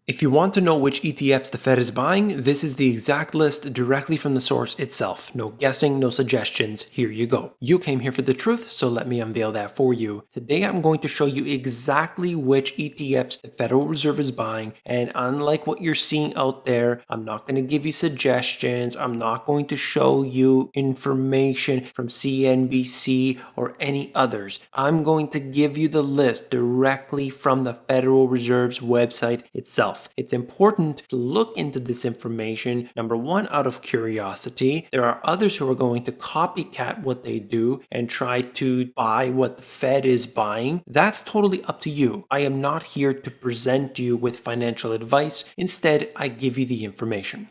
If you want to know which ETFs the Fed is buying, this is the exact list directly from the source itself. No guessing, no suggestions. Here you go. You came here for the truth, so let me unveil that for you. Today I'm going to show you exactly which ETFs the Federal Reserve is buying, and unlike what you're seeing out there, I'm not going to give you suggestions. I'm not going to show you information from CNBC or any others. I'm going to give you the list directly from the Federal Reserve's website itself. It's important to look into this information, number one, out of curiosity. There are others who are going to copycat what they do and try to buy what the Fed is buying. That's totally up to you. I am not here to present you with financial advice. Instead, I give you the information.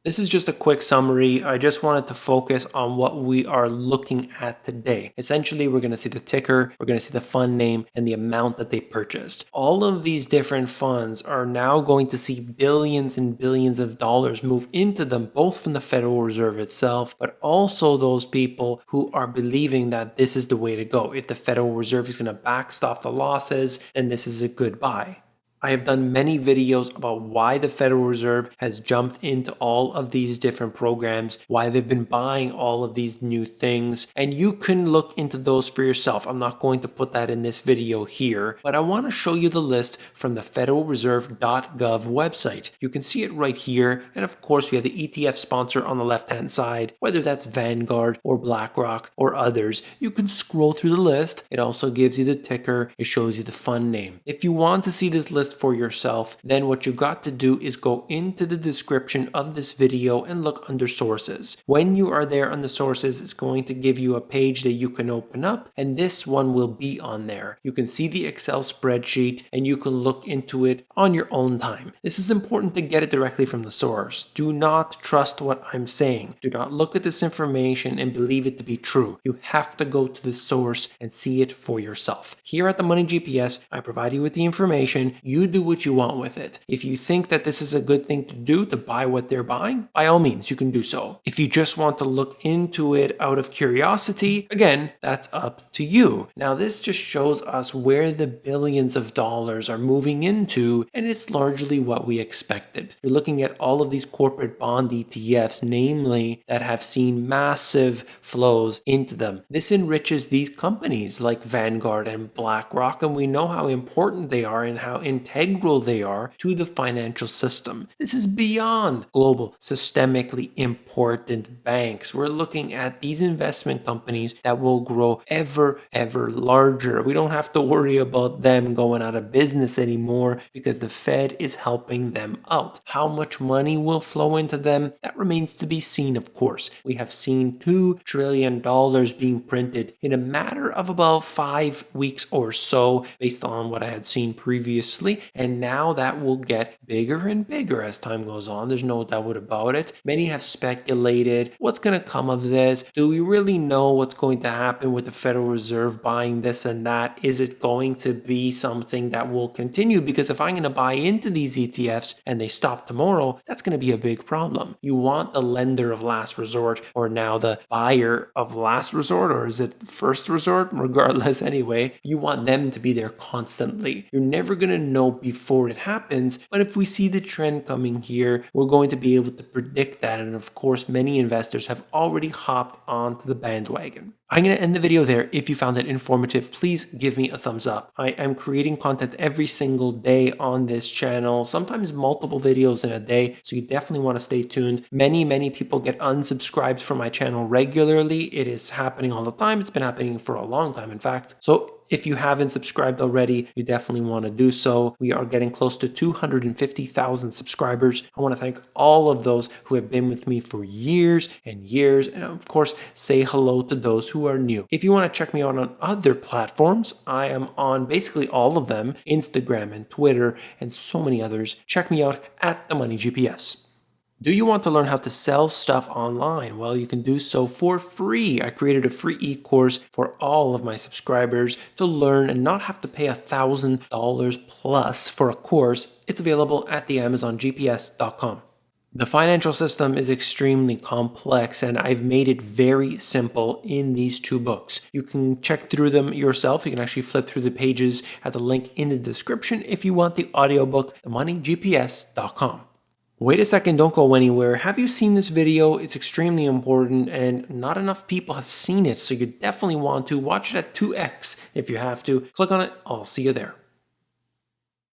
This is just a quick summary. I just wanted to focus on what we are looking at today. Essentially, we're going to see the ticker, we're going to see the fund name, and the amount that they purchased. All of these different funds are now going to see billions and billions of dollars move into them, both from the Federal Reserve itself, but also those people who are believing that this is the way to go. If the Federal Reserve is going to backstop the losses, then this is a good buy. I have done many videos about why the Federal Reserve has jumped into all of these different programs, why they've been buying all of these new things, and you can look into those for yourself. I'm not going to put that in this video here, but I want to show you the list from the federalreserve.gov website. You can see it right here, and of course we have the ETF sponsor on the left-hand side, whether that's Vanguard or BlackRock or others. You can scroll through the list. It also gives you the ticker. It shows you the fund name. If you want to see this list for yourself, then what you got to do is go into the description of this video and look under sources. When you are there on the sources, it's going to give you a page that you can open up, and this one will be on there. You can see the Excel spreadsheet and you can look into it on your own time. This is important to get it directly from the source. Do not trust what I'm saying. Do not look at this information and believe it to be true. You have to go to the source and see it for yourself. Here at the Money GPS, I provide you with the information. You do what you want with it. If you think that this is a good thing to do, to buy what they're buying, by all means, you can do so. If you just want to look into it out of curiosity, again, that's up to you. Now, this just shows us where the billions of dollars are moving into, and it's largely what we expected. You're looking at all of these corporate bond ETFs, namely, that have seen massive flows into them. This enriches these companies like Vanguard and BlackRock, and we know how important they are and how integral they are to the financial system. This is beyond global, systemically important banks. We're looking at these investment companies that will grow ever larger. We don't have to worry about them going out of business anymore because the Fed is helping them out. How much money will flow into them? That remains to be seen, of course. We have seen $2 trillion being printed in a matter of about 5 weeks or so, based on what I had seen previously. And now that will get bigger and bigger as time goes on. There's no doubt about it. Many have speculated, what's going to come of this? Do we really know what's going to happen with the Federal Reserve buying this and that? Is it going to be something that will continue? Because if I'm going to buy into these ETFs and they stop tomorrow, that's going to be a big problem. You want the lender of last resort, or now the buyer of last resort, or is it first resort? Regardless, anyway, you want them to be there constantly. You're never going to know before it happens, but if we see the trend coming here, we're going to be able to predict that, and of course many investors have already hopped onto the bandwagon. I'm going to end the video there. If you found it informative, please give me a thumbs up. I am creating content every single day on this channel, sometimes multiple videos in a day, so you definitely want to stay tuned. Many people get unsubscribed from my channel regularly. It is happening all the time. It's been happening for a long time, in fact. So if you haven't subscribed already, you definitely want to do so. We are getting close to 250,000 subscribers. I want to thank all of those who have been with me for years and years, and of course, say hello to those who are new. If you want to check me out on other platforms, I am on basically all of them, Instagram and Twitter and so many others. Check me out at the Money GPS. Do you want to learn how to sell stuff online? Well, you can do so for free. I created a free e-course for all of my subscribers to learn and not have to pay $1,000 plus for a course. It's available at the AmazonGPS.com. The financial system is extremely complex, and I've made it very simple in these two books. You can check through them yourself. You can actually flip through the pages at the link in the description if you want the audiobook, themoneygps.com. Wait a second, don't go anywhere. Have you seen this video? It's extremely important and not enough people have seen it, so you definitely want to watch it at 2x if you have to. Click on it, I'll see you there.